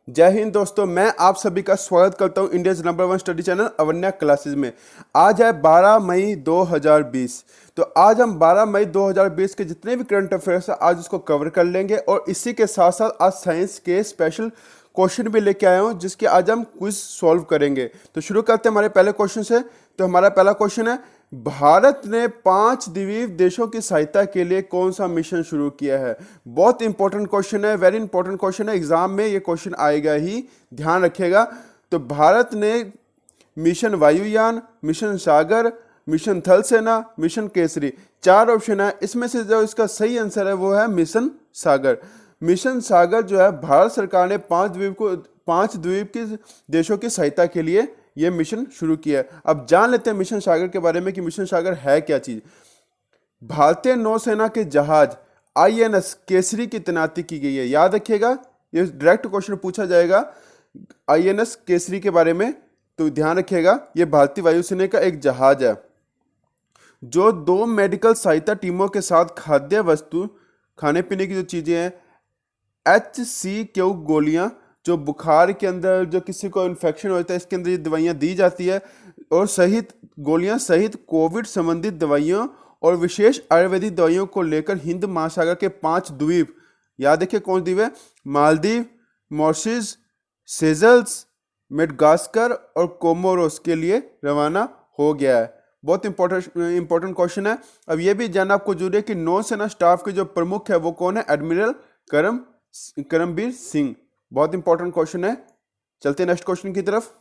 जय हिंद दोस्तों, मैं आप सभी का स्वागत करता हूं India number 1 study channel Avanya classes में। आज है 12 मई 2020। तो आज हम 12 मई 2020 के जितने भी करंट अफेयर्स हैं आज उसको कवर कर लेंगे और इसी के साथ साथ आज साइंस के स्पेशल क्वेश्चन भी लेके आया हूं जिसके आज हम क्विज सॉल्व करेंगे। तो शुरू करते हैं हमारे पहले क्वेश्चन से। तो हमारा पहला क्वेश्चन है, भारत ने 5 द्वीप देशों की सहायता के लिए कौन सा मिशन शुरू किया है। बहुत इंपॉर्टेंट क्वेश्चन है, वेरी इंपॉर्टेंट क्वेश्चन है, एग्जाम में ये क्वेश्चन आएगा ही, ध्यान रखिएगा। तो भारत ने मिशन वायुयान, मिशन सागर, मिशन थल सेना, मिशन केसरी, 4 ऑप्शन है। इसमें से जो इसका सही आंसर है वो है मिशन सागर। मिशन सागर जो है भारत सरकार ने 5 द्वीप की देशों की सहायता के लिए ये मिशन शुरू किया है। अब जान लेते हैं मिशन सागर के बारे में कि मिशन सागर है क्या चीज। भारतीय नौसेना के जहाज आईएनएस केसरी की तैनाती की गई है। याद रखिएगा, ये डायरेक्ट क्वेश्चन पूछा जाएगा आईएनएस केसरी के बारे में, तो ध्यान रखिएगा ये भारतीय वायुसेना का एक जहाज है जो 2 मेडिकल सहायता टीमों के साथ खाद्य वस्तु, खाने पीने की जो चीजें हैं, HCQ गोलियां जो बुखार के अंदर जो किसी को इन्फेक्शन होता है इसके अंदर ये दवाइयाँ दी जाती है, और सहित गोलियां सहित कोविड संबंधित दवाइयों और विशेष आयुर्वेदिक दवाइयों को लेकर हिंद महासागर के 5 द्वीप, याद रखिए कौन द्वीप है, मालदीव, मॉरिशस, सेजल्स, मेडगास्कर और कोमोरोस के लिए रवाना हो गया है। बहुत इंपॉर्टेंट क्वेश्चन है। अब ये भी जानना आपको जरूरी है कि नौसेना स्टाफ के जो प्रमुख है वो कौन है, एडमिरल करमबीर सिंह। बहुत इंपॉर्टेंट क्वेश्चन है। चलते हैं नेक्स्ट क्वेश्चन की तरफ।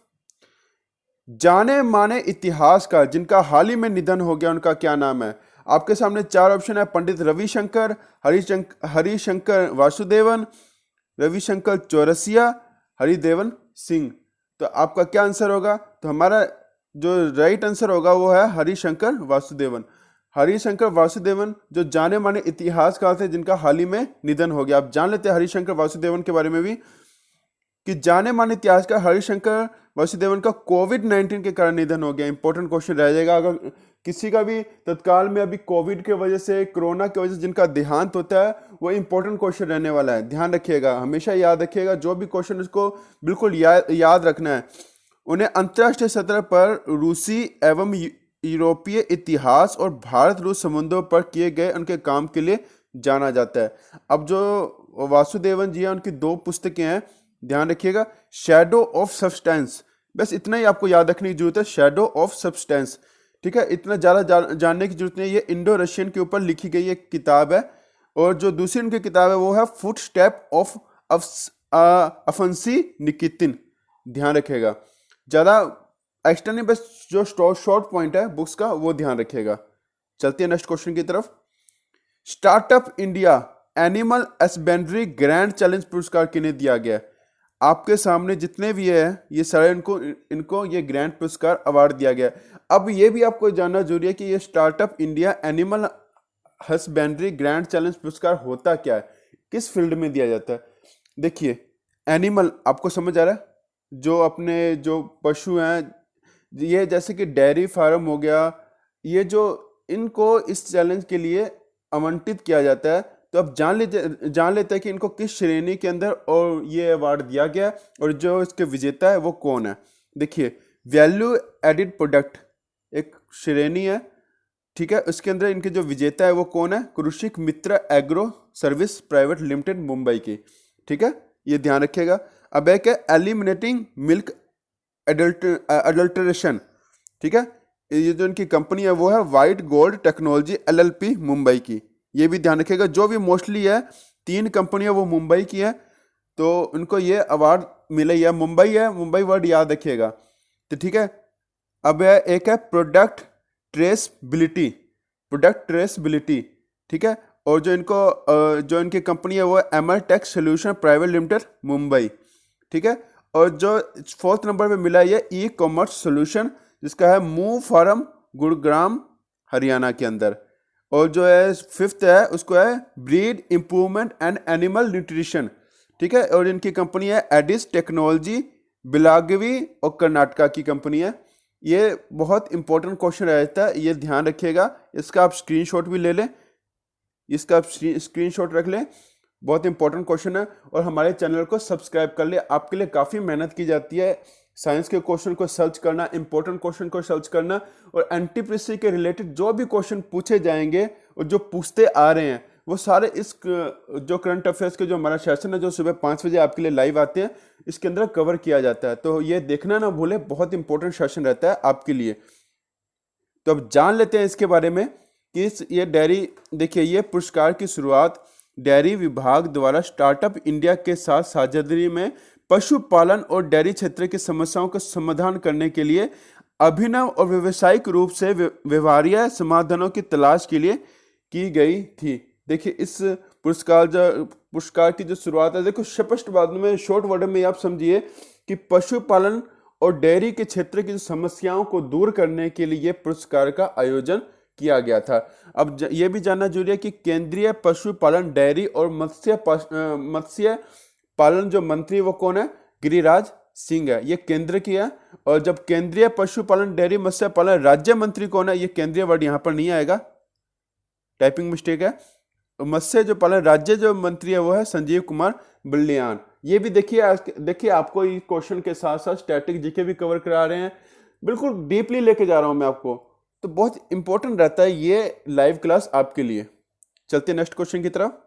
जाने माने इतिहासकार जिनका हाल ही में निधन हो गया उनका क्या नाम है। आपके सामने 4 ऑप्शन है, पंडित रविशंकर, हरिशंकर वासुदेवन, रविशंकर चौरसिया, हरिदेवन सिंह। तो आपका क्या आंसर होगा? तो हमारा जो राइट आंसर होगा वो है हरिशंकर वासुदेवन। हरिशंकर वासुदेवन जो जाने माने इतिहासकार थे जिनका हाल ही में निधन हो गया। आप जान लेते हैं हरिशंकर वासुदेवन के बारे में भी कि जाने माने इतिहासकार हरिशंकर वासुदेवन का कोविड-19 के कारण निधन हो गया। इंपॉर्टेंट क्वेश्चन रह जाएगा। अगर किसी का भी तत्काल में अभी कोविड के वजह से, कोरोना की वजह से जिनका देहांत होता है वो इंपॉर्टेंट क्वेश्चन रहने वाला है, ध्यान रखिएगा, हमेशा याद रखिएगा। जो भी क्वेश्चन उसको बिल्कुल याद रखना है। उन्हें अंतर्राष्ट्रीय सतह पर रूसी एवं यूरोपीय इतिहास और भारत रूस संबंधों पर किए गए उनके काम के लिए जाना जाता है। अब जो वासुदेवन जी हैं उनकी 2 पुस्तकें हैं, ध्यान रखिएगा, शैडो ऑफ सब्सटेंस, बस इतना ही आपको याद रखने की जरूरत है, शैडो ऑफ सब्सटेंस, ठीक है, इतना ज़्यादा जानने की जरूरत नहीं। ये इंडो रशियन के ऊपर लिखी गई एक किताब है। और जो दूसरी उनकी किताब है वो है फुट स्टेप ऑफ अफंसी निकितिन, ध्यान रखिएगा, ज़्यादा एक्स्ट्रा नहीं, बस जो शॉर्ट पॉइंट है बुक्स का वो ध्यान रखिएगा। चलते हैं नेक्स्ट क्वेश्चन की तरफ। Startup India animal husbandry grand challenge पुरस्कार किन्हें दिया गया? आपके सामने जितने भी है ये सारे इनको ये ग्रैंड पुरस्कार अवार्ड दिया गया। अब ये भी आपको जानना जरूरी है कि ये startup India animal husbandry grand challenge पुरस्कार होता क्या है, किस फील्ड में दिया जाता है। देखिए, एनिमल आपको समझ आ रहा है, जो अपने जो पशु हैं, ये जैसे कि डेयरी फार्म हो गया, ये जो इनको इस चैलेंज के लिए आवंटित किया जाता है। तो अब जान लेते हैं कि इनको किस श्रेणी के अंदर और ये अवार्ड दिया गया और जो इसके विजेता है वो कौन है। देखिए, वैल्यू एडिड प्रोडक्ट एक श्रेणी है, ठीक है, उसके अंदर इनके जो विजेता है वो कौन है, Krishik Mitra agro service private limited Mumbai की, ठीक है, ये ध्यान रखिएगा। अब एक है एलिमिनेटिंग मिल्क अडल्ट्रेशन, ठीक है, ये जो इनकी कंपनी है वो है white gold technology LLP Mumbai की, ये भी ध्यान रखिएगा। जो भी मोस्टली है 3 कंपनियां वो मुंबई की है, तो उनको ये अवार्ड मिला ही है, मुंबई वर्ड याद रखिएगा, तो ठीक है। अब एक है प्रोडक्ट ट्रेसबिलिटी, ठीक है, और जो इनकी कंपनी है वो एमरटेक सोल्यूशन प्राइवेट लिमिटेड मुंबई, ठीक है। और जो 4th नंबर पे मिला है ई कॉमर्स सोल्यूशन जिसका है मूव फार्म गुरुग्राम हरियाणा के अंदर। और जो है 5th है उसको है breed improvement and animal nutrition, ठीक है, और इनकी कंपनी है एडिस टेक्नोलॉजी बिलागवी और कर्नाटका की कंपनी है। ये बहुत इंपॉर्टेंट क्वेश्चन रहता है, ये ध्यान रखिएगा, इसका आप स्क्रीनशॉट भी ले लें, इसका आप स्क्रीनशॉट रख लें। बहुत इंपॉर्टेंट क्वेश्चन है। और हमारे चैनल को सब्सक्राइब कर लिए, आपके लिए काफ़ी मेहनत की जाती है साइंस के क्वेश्चन को सर्च करना, इंपॉर्टेंट क्वेश्चन को सर्च करना, और एनटीपीसी के रिलेटेड जो भी क्वेश्चन पूछे जाएंगे और जो पूछते आ रहे हैं वो सारे इस जो करंट अफेयर्स के जो हमारा सेशन है जो सुबह 5 बजे आपके लिए लाइव आते हैं, इसके अंदर कवर किया जाता है। तो ये देखना ना भूले, बहुत इंपॉर्टेंट सेशन रहता है आपके लिए। तो अब जान लेते हैं इसके बारे में कि ये डेयरी, देखिए ये पुरस्कार की शुरुआत डेयरी विभाग द्वारा स्टार्टअप इंडिया के साथ साझेदारी में पशुपालन और डेयरी क्षेत्र की समस्याओं का समाधान करने के लिए अभिनव और व्यावसायिक रूप से व्यवहार्य समाधानों की तलाश के लिए की गई थी। देखिए इस पुरस्कार की जो शुरुआत है, देखो स्पष्ट बाद में शॉर्ट वर्ड में आप समझिए कि पशुपालन और डेयरी के क्षेत्र की समस्याओं को दूर करने के लिए पुरस्कार का आयोजन किया गया था। अब ये भी जानना जरूरी है कि केंद्रीय पशुपालन, डेयरी और मत्स्य पालन जो मंत्री वो कौन है? गिरिराज सिंह है, ये केंद्र की है। और जब केंद्रीय पशुपालन, डेयरी, मत्स्य पालन राज्य मंत्री कौन है? ये केंद्रीय वर्ड यहाँ पर नहीं आएगा, टाइपिंग मिस्टेक है। मत्स्य जो पालन राज्य जो मंत्री है वो है संजीव कुमार बलियान। ये भी देखिए आपको इस क्वेश्चन के साथ साथ स्टैटिक जीके भी कवर करा रहे हैं, बिल्कुल डीपली लेके जा रहा हूं मैं आपको, तो बहुत इंपॉर्टेंट रहता है ये लाइव क्लास आपके लिए। चलते नेक्स्ट क्वेश्चन की तरफ।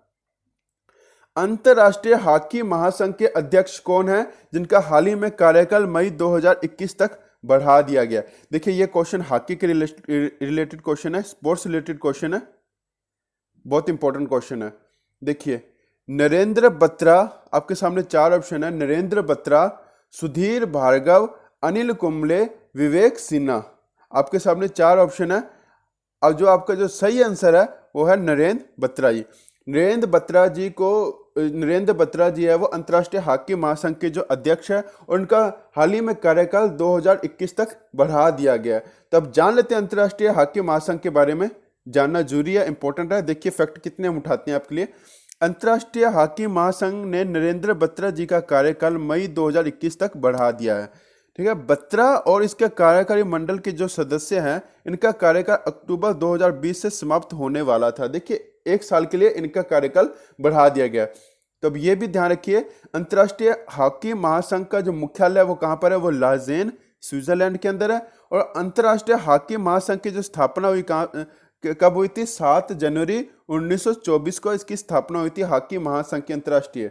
अंतरराष्ट्रीय हॉकी महासंघ के अध्यक्ष कौन है जिनका हाल ही में कार्यकाल मई 2021 तक बढ़ा दिया गया? देखिए ये क्वेश्चन हॉकी के रिलेटेड क्वेश्चन है, स्पोर्ट्स रिलेटेड क्वेश्चन है, बहुत इंपॉर्टेंट क्वेश्चन है। देखिए नरेंद्र बत्रा, आपके सामने 4 ऑप्शन है, नरेंद्र बत्रा, सुधीर भार्गव, अनिल कुंबले, विवेक सिन्हा, आपके सामने 4 ऑप्शन है। अब जो आपका जो सही आंसर है वो है नरेंद्र बत्रा जी। नरेंद्र बत्रा जी है वो अंतर्राष्ट्रीय हॉकी महासंघ के जो अध्यक्ष है, और उनका हाल ही में कार्यकाल 2021 तक बढ़ा दिया गया। तब जान लेते हैं अंतर्राष्ट्रीय हॉकी महासंघ के बारे में, जानना जरूरी है, इंपॉर्टेंट है। देखिए फैक्ट कितने हम उठाते हैं आपके लिए। अंतर्राष्ट्रीय हॉकी महासंघ ने नरेंद्र बत्रा जी का कार्यकाल मई 2021 तक बढ़ा दिया है। ठीक है, बत्रा और इसके कार्यकारी मंडल के जो सदस्य हैं इनका कार्यकाल अक्टूबर 2020 से समाप्त होने वाला था। देखिए 1 साल के लिए इनका कार्यकाल बढ़ा दिया गया। तो अब ये भी ध्यान रखिए, अंतर्राष्ट्रीय हॉकी महासंघ का जो मुख्यालय है वो कहाँ पर है? वो लाजेन स्विट्जरलैंड के अंदर है। और अंतर्राष्ट्रीय हॉकी महासंघ की जो स्थापना हुई कब हुई थी? 7 जनवरी 1924 को इसकी स्थापना हुई थी हॉकी महासंघ की अंतर्राष्ट्रीय।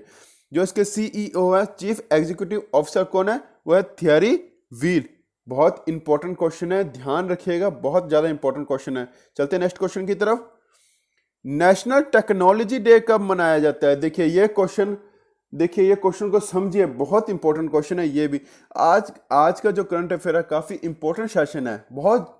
जो इसके सीईओ है, चीफ एग्जीक्यूटिव ऑफिसर कौन है? वो है थियरी व्हील। बहुत इंपॉर्टेंट क्वेश्चन है, ध्यान रखिएगा, बहुत ज्यादा इंपॉर्टेंट क्वेश्चन है। चलते हैं नेक्स्ट क्वेश्चन की तरफ। नेशनल टेक्नोलॉजी डे कब मनाया जाता है? देखिए ये क्वेश्चन को समझिए, बहुत इंपॉर्टेंट क्वेश्चन है ये भी। आज का जो करंट अफेयर है काफी इंपॉर्टेंट सेशन है, बहुत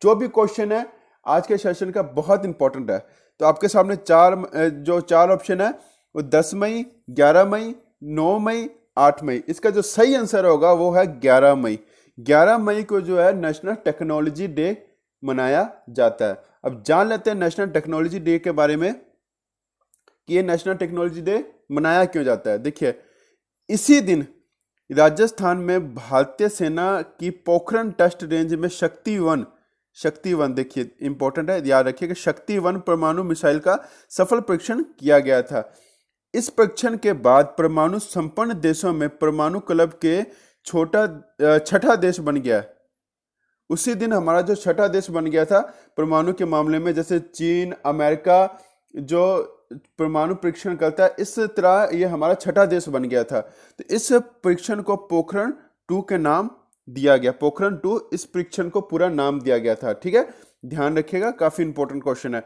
जो भी क्वेश्चन है आज के सेशन का बहुत इंपॉर्टेंट है। तो आपके सामने 4 ऑप्शन है वो 10 मई, 11 मई, 9 मई, 8 मई। इसका जो सही आंसर होगा वो है 11 मई। 11 मई को जो है नेशनल टेक्नोलॉजी डे मनाया जाता है। अब जान लेते हैं नेशनल टेक्नोलॉजी डे के बारे में कि ये नेशनल टेक्नोलॉजी डे मनाया क्यों जाता है। देखिए इसी दिन राजस्थान में भारतीय सेना की पोखरण टेस्ट रेंज में शक्ति 1 देखिए इंपॉर्टेंट है, याद रखिए, शक्ति 1 परमाणु मिसाइल का सफल परीक्षण किया गया था। इस परीक्षण के बाद परमाणु संपन्न देशों में परमाणु क्लब के छठा देश बन गया। उसी दिन हमारा जो छठा देश बन गया था परमाणु के मामले में, जैसे चीन, अमेरिका जो परमाणु परीक्षण करता है, इस तरह ये हमारा छठा देश बन गया था। तो इस परीक्षण को पोखरण 2 के नाम दिया गया। पोखरण 2 इस परीक्षण को पूरा नाम दिया गया था। ठीक है, ध्यान रखिएगा, काफी इंपॉर्टेंट क्वेश्चन है।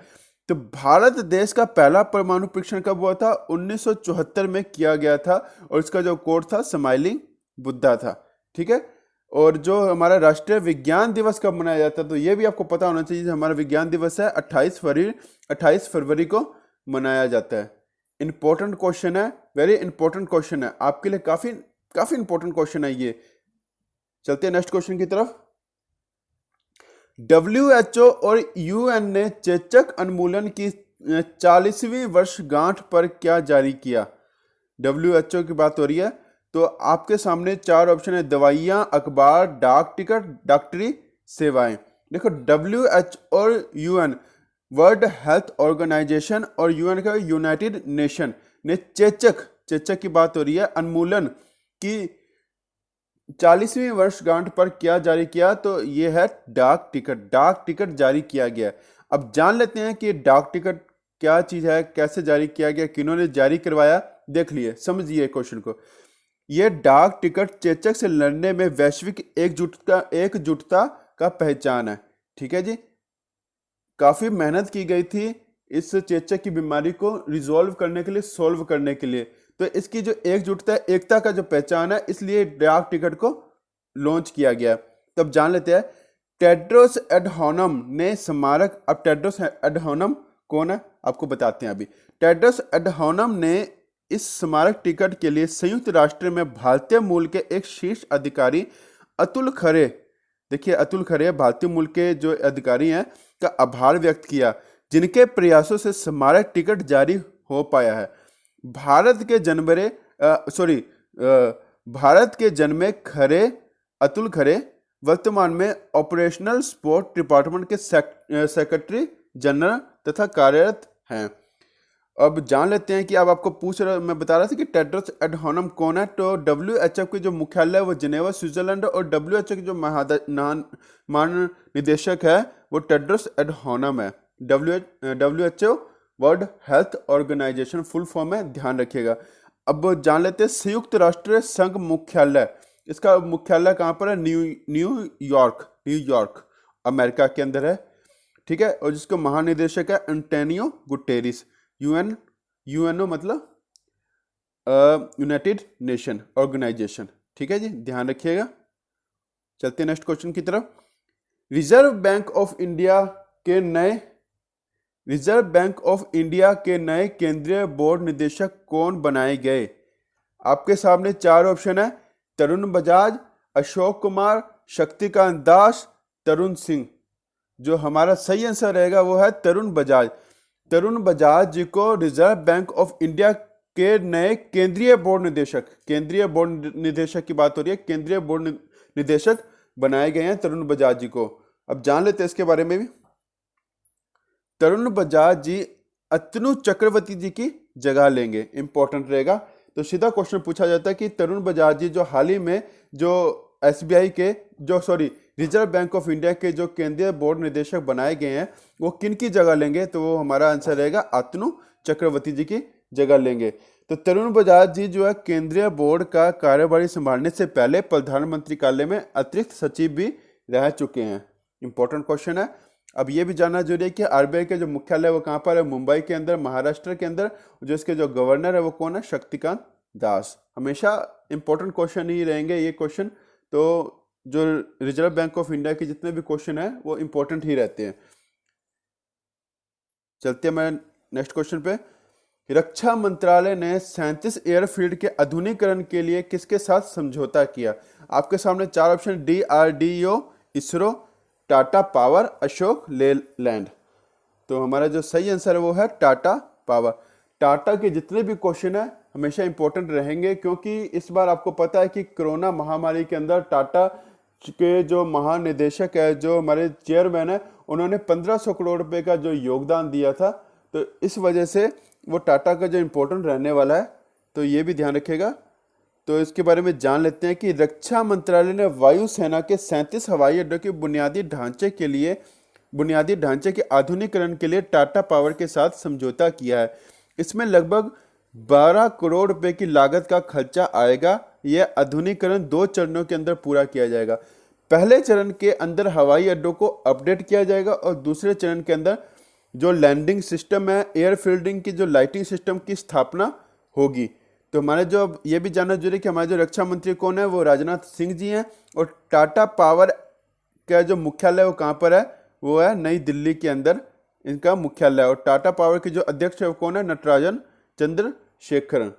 तो भारत देश का पहला परमाणु परीक्षण कब हुआ था? 1974 में किया गया था, और इसका जो कोड था स्माइलिंग बुद्धा था। ठीक है, और जो हमारा राष्ट्रीय विज्ञान दिवस कब मनाया जाता है? तो ये भी आपको पता होना चाहिए, हमारा विज्ञान दिवस है 28 फरवरी को मनाया जाता है। इंपॉर्टेंट क्वेश्चन है, वेरी इंपॉर्टेंट क्वेश्चन है आपके लिए, काफी इंपॉर्टेंट क्वेश्चन है ये। चलते हैं नेक्स्ट क्वेश्चन की तरफ। WHO और UN ने चेचक उन्मूलन की 40वीं वर्षगांठ पर क्या जारी किया? WHO की बात हो रही है। तो आपके सामने 4 ऑप्शन है, दवाइयां, अखबार, डाक टिकट, डॉक्टरी सेवाएं। देखो WHO और UN, वर्ल्ड हेल्थ ऑर्गेनाइजेशन, और UN का यूनाइटेड नेशन ने चेचक चेचक की बात हो रही है, उन्मूलन की 40वीं वर्षगांठ पर क्या जारी किया? तो ये है डाक टिकट। डाक टिकट जारी किया गया। अब जान लेते हैं कि डाक टिकट क्या चीज है, कैसे जारी किया गया, किन्होंने जारी करवाया। देख लिए, समझिए क्वेश्चन को। ये डाक टिकट चेचक से लड़ने में वैश्विक एकजुटता का पहचान है। ठीक है जी, काफी मेहनत की गई थी इस चेचक की बीमारी को रिजॉल्व करने के लिए, सोल्व करने के लिए। तो इसकी जो एकजुटता है, एकता का जो पहचान है, इसलिए डाक टिकट को लॉन्च किया गया। तो अब जान लेते हैं टेड्रोस एडहानम ने स्मारक। अब टेड्रोस एडहानम कौन है आपको बताते हैं अभी। टेड्रोस एडहानम ने इस स्मारक टिकट के लिए संयुक्त राष्ट्र में भारतीय मूल के एक शीर्ष अधिकारी अतुल खरे, देखिए अतुल खरे भारतीय मूल के जो अधिकारी हैं, का आभार व्यक्त किया, जिनके प्रयासों से स्मारक टिकट जारी हो पाया है। भारत के जन्मे खरे, अतुल खरे वर्तमान में ऑपरेशनल स्पोर्ट डिपार्टमेंट के सेक्रेटरी जनरल तथा कार्यरत हैं। अब जान लेते हैं कि अब आपको मैं बता रहा था कि टेड्रोस एडहानम कौन है। तो WHO के जो मुख्यालय है वो जिनेवा स्विट्जरलैंड, और WHO के जो महानिदेशक है वो टेड्रोस एडहानम है। WHO world health organization full form है, ध्यान रखिएगा। अब जान लेते हैं संयुक्त राष्ट्र संघ मुख्यालय। इसका मुख्यालय कहाँ पर है? न्यूयॉर्क अमेरिका के अंदर है। ठीक है, और जिसका महानिदेशक है एंटोनियो गुटेरिस। यूएनओ मतलब यूनाइटेड नेशन ऑर्गेनाइजेशन। ठीक है जी, ध्यान रखिएगा। चलते हैं नेक्स्ट क्वेश्चन की तरफ। रिजर्व बैंक ऑफ इंडिया के नए केंद्रीय बोर्ड निदेशक कौन बनाए गए? आपके सामने चार ऑप्शन है, तरुण बजाज, अशोक कुमार, शक्तिकांत दास, तरुण सिंह। जो हमारा सही आंसर रहेगा वो है तरुण बजाज। तरुण बजाज जी को रिजर्व बैंक ऑफ इंडिया के नए केंद्रीय बोर्ड निदेशक की बात हो रही है, केंद्रीय बोर्ड निदेशक बनाए गए हैं तरुण बजाज जी को। अब जान लेते हैं इसके बारे में भी। तरुण बजाज जी अतनु चक्रवर्ती जी की जगह लेंगे, इंपॉर्टेंट रहेगा। तो सीधा क्वेश्चन पूछा जाता है कि तरुण बजाज जी जो हाल ही में जो SBI के रिजर्व बैंक ऑफ इंडिया के जो केंद्रीय बोर्ड निदेशक बनाए गए हैं वो किन की जगह लेंगे? तो वो हमारा आंसर रहेगा अतनु चक्रवर्ती जी की जगह लेंगे। तो तरुण बजाज जी जो है केंद्रीय बोर्ड का कार्यभारी संभालने से पहले प्रधानमंत्री कार्यालय में अतिरिक्त सचिव भी रह चुके हैं। इंपॉर्टेंट क्वेश्चन है। अब ये भी जानना जरूरी है कि RBI के जो मुख्यालय वो कहाँ पर है? मुंबई के अंदर, महाराष्ट्र के अंदर। जो इसके जो गवर्नर है वो कौन है? शक्तिकांत दास। हमेशा इंपॉर्टेंट क्वेश्चन ही रहेंगे ये क्वेश्चन। तो जो रिजर्व बैंक ऑफ इंडिया के जितने भी क्वेश्चन है वो इंपॉर्टेंट ही रहते हैं। चलते हैं मैं नेक्स्ट क्वेश्चन पे। रक्षा मंत्रालय ने 37 एयरफील्ड के आधुनिकीकरण के लिए किसके साथ समझौता किया? आपके सामने चार option, DRDO, ISRO, Tata power, Ashok Leyland. तो हमारा जो सही आंसर है वो है टाटा पावर। टाटा के जितने भी क्वेश्चन है हमेशा इंपॉर्टेंट रहेंगे, क्योंकि इस बार आपको पता है कि कोरोना महामारी के अंदर टाटा के जो महानिदेशक है, जो हमारे चेयरमैन है, उन्होंने 1500 करोड़ रुपए का जो योगदान दिया था। तो इस वजह से वो टाटा का जो इम्पोर्टेंट रहने वाला है, तो ये भी ध्यान रखिएगा। तो इसके बारे में जान लेते हैं कि रक्षा मंत्रालय ने वायुसेना के 37 हवाई अड्डों के बुनियादी ढांचे के आधुनिकीकरण के लिए टाटा पावर के साथ समझौता किया है। इसमें लगभग 12 करोड़ रुपए की लागत का खर्चा आएगा। यह आधुनिकीकरण 2 चरणों के अंदर पूरा किया जाएगा। पहले चरण के अंदर हवाई अड्डों को अपडेट किया जाएगा, और दूसरे चरण के अंदर जो लैंडिंग सिस्टम है, एयरफील्डिंग की जो लाइटिंग सिस्टम की स्थापना होगी। तो हमारे जो ये भी जानना जरूरी है कि हमारे जो रक्षा मंत्री कौन है? वो राजनाथ सिंह जी हैं। और टाटा पावर का जो मुख्यालय वो कहाँ पर है? वो है नई दिल्ली के अंदर इनका मुख्यालय। और टाटा पावर के जो अध्यक्ष है वो कौन है? नटराजन चंद्रशेखरन।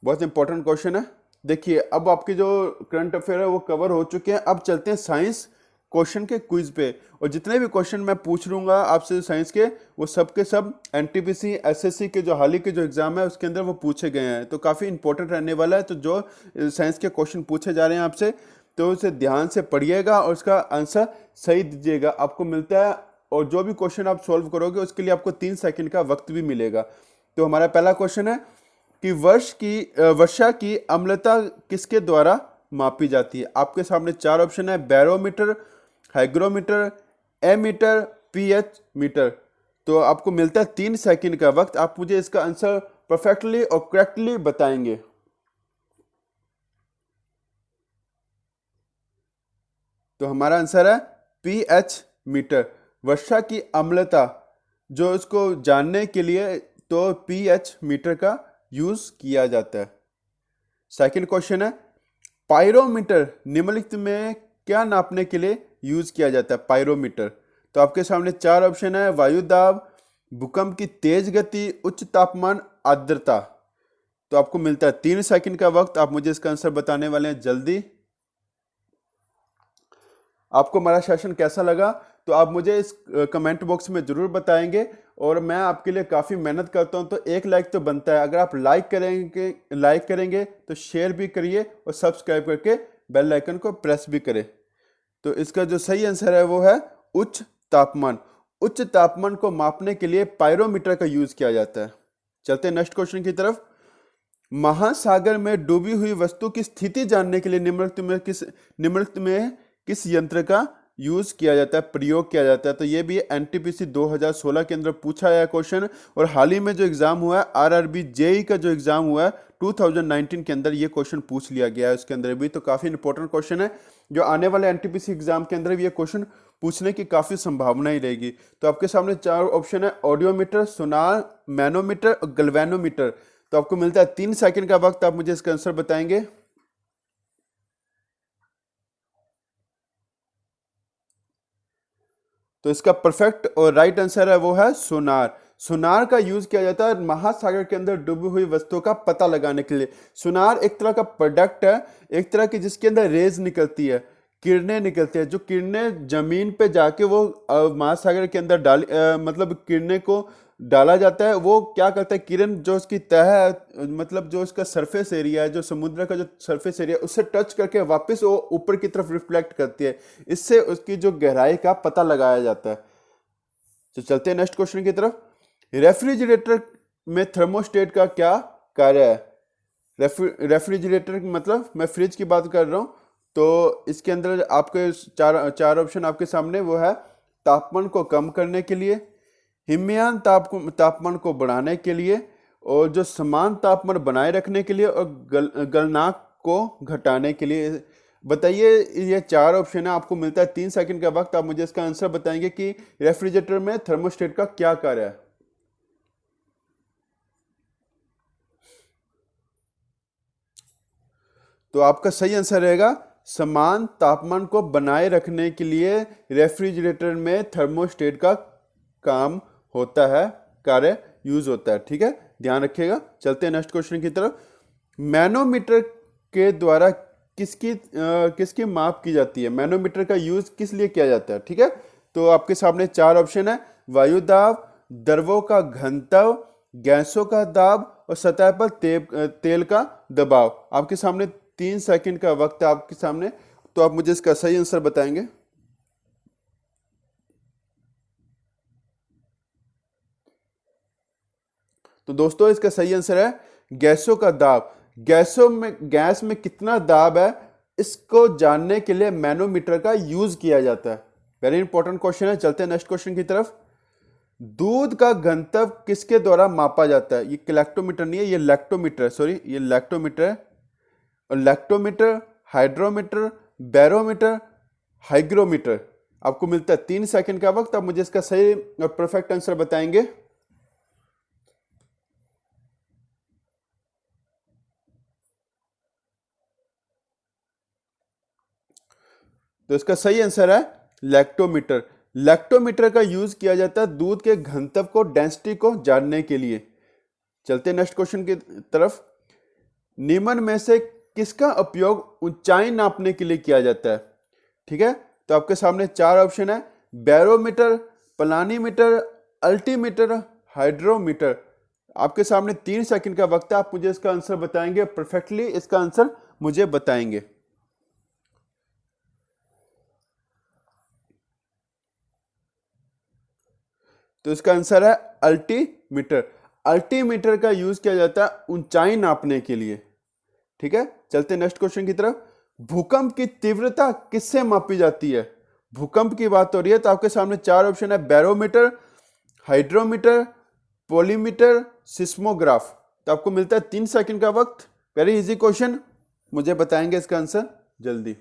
बहुत इंपॉर्टेंट क्वेश्चन है। देखिए, अब आपके जो करंट अफेयर है वो कवर हो चुके हैं। अब चलते हैं साइंस क्वेश्चन के क्विज पे। और जितने भी क्वेश्चन मैं पूछ लूँगा आपसे साइंस के, वो सब के सब NTPC SSC के जो हाल ही के जो एग्जाम है उसके अंदर वो पूछे गए हैं। तो काफ़ी इंपॉर्टेंट रहने वाला है। तो जो साइंस के क्वेश्चन पूछे जा रहे हैं आपसे, तो उसे ध्यान से पढ़िएगा और उसका आंसर सही दीजिएगा। आपको मिलता है, और जो भी क्वेश्चन आप सॉल्व करोगे उसके लिए आपको 3 सेकंड का वक्त भी मिलेगा। तो हमारा पहला क्वेश्चन है, कि वर्षा की अम्लता किसके द्वारा मापी जाती है। आपके सामने चार ऑप्शन है, barometer, hygrometer, ammeter, pH meter. तो आपको मिलता है 3 सेकंड का वक्त, आप मुझे इसका आंसर परफेक्टली और करेक्टली बताएंगे। तो हमारा आंसर है पीएच मीटर, वर्षा की अम्लता जो इसको जानने के लिए तो पीएच मीटर का यूज किया जाता है। सेकंड क्वेश्चन है, पायरोमीटर निम्नलिखित में क्या नापने के लिए यूज किया जाता है। पायरोमीटर, तो आपके सामने चार ऑप्शन है, वायु दाब, भूकंप की तेज गति, उच्च तापमान, आर्द्रता। तो आपको मिलता है 3 सेकंड का वक्त, आप मुझे इसका आंसर बताने वाले हैं जल्दी। आपको हमारा सेशन कैसा लगा तो आप मुझे इस कमेंट बॉक्स में जरूर बताएंगे, और मैं आपके लिए काफ़ी मेहनत करता हूं, तो एक लाइक तो बनता है। अगर आप लाइक करेंगे तो शेयर भी करिए और सब्सक्राइब करके बेल आइकन को प्रेस भी करें। तो इसका जो सही आंसर है वो है उच्च तापमान। उच्च तापमान को मापने के लिए पायरोमीटर का यूज किया जाता है। चलते हैं नेक्स्ट क्वेश्चन की तरफ। महासागर में डूबी हुई वस्तु की स्थिति जानने के लिए निम्नलिखित में किस यंत्र का यूज किया जाता है, प्रयोग किया जाता है। तो ये भी एनटीपीसी 2016 के अंदर पूछा गया क्वेश्चन, और हाल ही में जो एग्जाम हुआ है आरआरबी जेई का जो एग्जाम हुआ है 2019 के अंदर ये क्वेश्चन पूछ लिया गया है उसके अंदर भी। तो काफी इंपॉर्टेंट क्वेश्चन है, जो आने वाले एनटीपीसी एग्जाम के अंदर भी ये क्वेश्चन पूछने की काफी संभावना ही रहेगी। तो आपके सामने चार ऑप्शन है, ऑडियोमीटर, सोनार, मैनोमीटर और गैल्वेनोमीटर। तो आपको मिलता है 3 सेकंड का वक्त, आप मुझे इसका आंसर बताएंगे। तो इसका परफेक्ट और राइट आंसर है वो है सोनार। सोनार का यूज किया जाता है महासागर के अंदर डूबी हुई वस्तुओं का पता लगाने के लिए। सोनार एक तरह का प्रोडक्ट है, एक तरह की जिसके अंदर रेज निकलती है, किरणें निकलती है, जो किरणें जमीन पे जाके वो महासागर के अंदर मतलब किरणें को डाला जाता है। वो क्या करता है, किरण जो उसकी तह है, मतलब जो उसका सरफेस एरिया है, जो समुद्र का जो सरफेस एरिया है, उससे टच करके वापस वो ऊपर की तरफ रिफ्लेक्ट करती है। इससे उसकी जो गहराई का पता लगाया जाता है। तो चलते हैं नेक्स्ट क्वेश्चन की तरफ। रेफ्रिजरेटर में थर्मोस्टेट का क्या कार्य है। रेफ्रिजरेटर मतलब मैं फ्रिज की बात कर रहा हूं। तो इसके अंदर आपके चार चार ऑप्शन आपके सामने, वो है तापमान को कम करने के लिए, हिमयान तापमान को बढ़ाने के लिए, और जो समान तापमान बनाए रखने के लिए, और गलनांक को घटाने के लिए। बताइए, ये चार ऑप्शन है, आपको मिलता है 3 सेकंड का वक्त, आप मुझे इसका आंसर बताएंगे कि रेफ्रिजरेटर में थर्मोस्टेट का क्या कार्य है। तो आपका सही आंसर रहेगा, समान तापमान को बनाए रखने के लिए रेफ्रिजरेटर में थर्मोस्टेट का काम होता है, कार्य यूज होता है। ठीक है, ध्यान रखिएगा। चलते हैं नेक्स्ट क्वेश्चन की तरफ। मैनोमीटर के द्वारा किसकी माप की जाती है। मैनोमीटर का यूज किस लिए किया जाता है। ठीक है, तो आपके सामने चार ऑप्शन है, वायु दाब, द्रवों का घनत्व, गैसों का दाब और सतह पर तेल का दबाव। आपके सामने 3 सेकंड का वक्त है आपके सामने, तो आप मुझे इसका सही आंसर बताएंगे। तो दोस्तों इसका सही आंसर है गैसों का दाब। गैस में कितना दाब है, इसको जानने के लिए मैनोमीटर का यूज किया जाता है। वेरी इंपॉर्टेंट क्वेश्चन है। चलते हैं नेक्स्ट क्वेश्चन की तरफ। दूध का घनत्व किसके द्वारा मापा जाता है। ये लैक्टोमीटर नहीं है, ये लैक्टोमीटर, सॉरी ये लैक्टोमीटर है। और लैक्टोमीटर, हाइड्रोमीटर, बैरोमीटर, हाइग्रोमीटर। आपको मिलता है 3 सेकंड का वक्त, आप मुझे इसका सही और परफेक्ट आंसर बताएंगे। तो इसका सही आंसर है लैक्टोमीटर। लैक्टोमीटर का यूज किया जाता है दूध के घनत्व को, डेंसिटी को जानने के लिए। चलते नेक्स्ट क्वेश्चन की तरफ। निम्न में से किसका उपयोग ऊंचाई नापने के लिए किया जाता है। ठीक है, तो आपके सामने चार ऑप्शन है, बैरोमीटर, प्लानीमीटर, अल्टीमीटर, हाइड्रोमीटर। आपके सामने 3 सेकंड का वक्त है, आप मुझे इसका आंसर बताएंगे, परफेक्टली इसका आंसर मुझे बताएंगे। तो इसका आंसर है अल्टीमीटर। अल्टीमीटर का यूज किया जाता है ऊंचाई नापने के लिए। ठीक है, चलते नेक्स्ट क्वेश्चन की तरफ। भूकंप की तीव्रता किससे मापी जाती है? भूकंप की बात हो रही है तो आपके सामने चार ऑप्शन है, बैरोमीटर, हाइड्रोमीटर, पोलीमीटर, सिस्मोग्राफ। तो आपको मिलता है 3 सेकंड का वक्त। वेरी इजी क्वेश्चन, मुझे बताएंगे इसका आंसर जल्दी।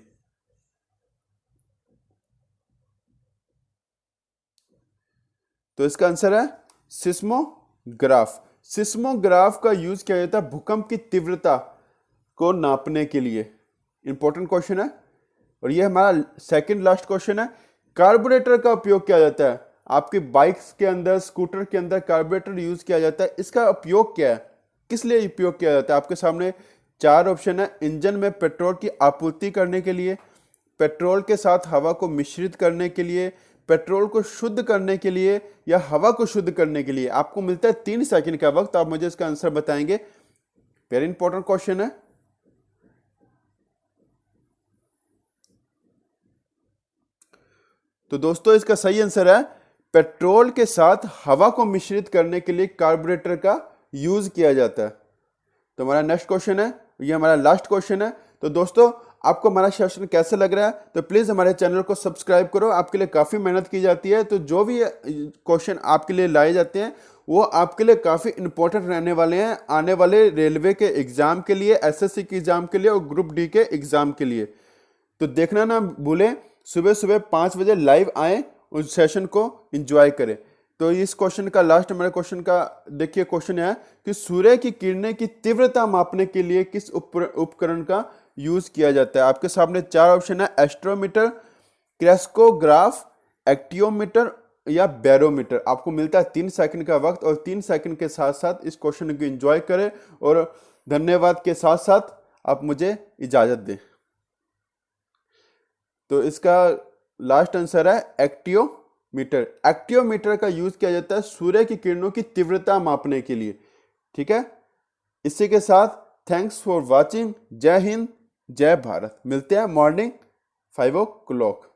तो इसका आंसर है सिस्मोग्राफ। सिस्मोग्राफ का यूज किया जाता है भूकंप की तीव्रता को नापने के लिए। इंपॉर्टेंट क्वेश्चन है। और ये हमारा सेकंड लास्ट क्वेश्चन है। कार्बोरेटर का उपयोग किया जाता है आपकी बाइक्स के अंदर, स्कूटर के अंदर कार्बोरेटर यूज किया जाता है। इसका उपयोग क्या है, किस लिए उपयोग किया जाता है? आपके सामने चार ऑप्शन है। इंजन में पेट्रोल की आपूर्ति करने के लिए, पेट्रोल के साथ हवा को मिश्रित करने के लिए, पेट्रोल को शुद्ध करने के लिए, या हवा को शुद्ध करने के लिए। आपको मिलता है 3 सेकंड का वक्त, आप मुझे इसका आंसर बताएंगे। वेरी इंपॉर्टेंट क्वेश्चन है। तो दोस्तों इसका सही आंसर है पेट्रोल के साथ हवा को मिश्रित करने के लिए कार्बोरेटर का यूज किया जाता है। तो हमारा नेक्स्ट क्वेश्चन है, ये हमारा लास्ट क्वेश्चन है। तो दोस्तों आपको हमारा सेशन कैसे लग रहा है, तो प्लीज हमारे चैनल को सब्सक्राइब करो। आपके लिए काफी मेहनत की जाती है, तो जो भी क्वेश्चन आपके लिए लाए जाते हैं वो आपके लिए काफी इंपॉर्टेंट रहने वाले हैं आने वाले रेलवे के एग्जाम के लिए, एसएससी के एग्जाम के लिए और ग्रुप डी के एग्जाम के लिए। तो देखना ना भूलें, सुबह सुबह 5 बजे लाइव आए, उस सेशन को एंजॉय करें। तो इस क्वेश्चन का लास्ट हमारे क्वेश्चन का देखिए, क्वेश्चन है कि सूर्य की किरणें की तीव्रता मापने के लिए किस उपकरण का यूज किया जाता है? आपके सामने चार ऑप्शन है, एस्ट्रोमीटर, क्रेस्कोग्राफ, एक्टियोमीटर या बैरोमीटर। आपको मिलता है 3 सेकंड का वक्त, और 3 सेकंड के साथ साथ इस क्वेश्चन को एंजॉय करें और धन्यवाद के साथ साथ आप मुझे इजाजत दें। तो इसका लास्ट आंसर है एक्टियोमीटर। एक्टियोमीटर का यूज किया जाता है सूर्य की किरणों की तीव्रता मापने के लिए। ठीक है, इसी के साथ थैंक्स फॉर वॉचिंग। जय हिंद, जय भारत। मिलते हैं मॉर्निंग 5 o'clock।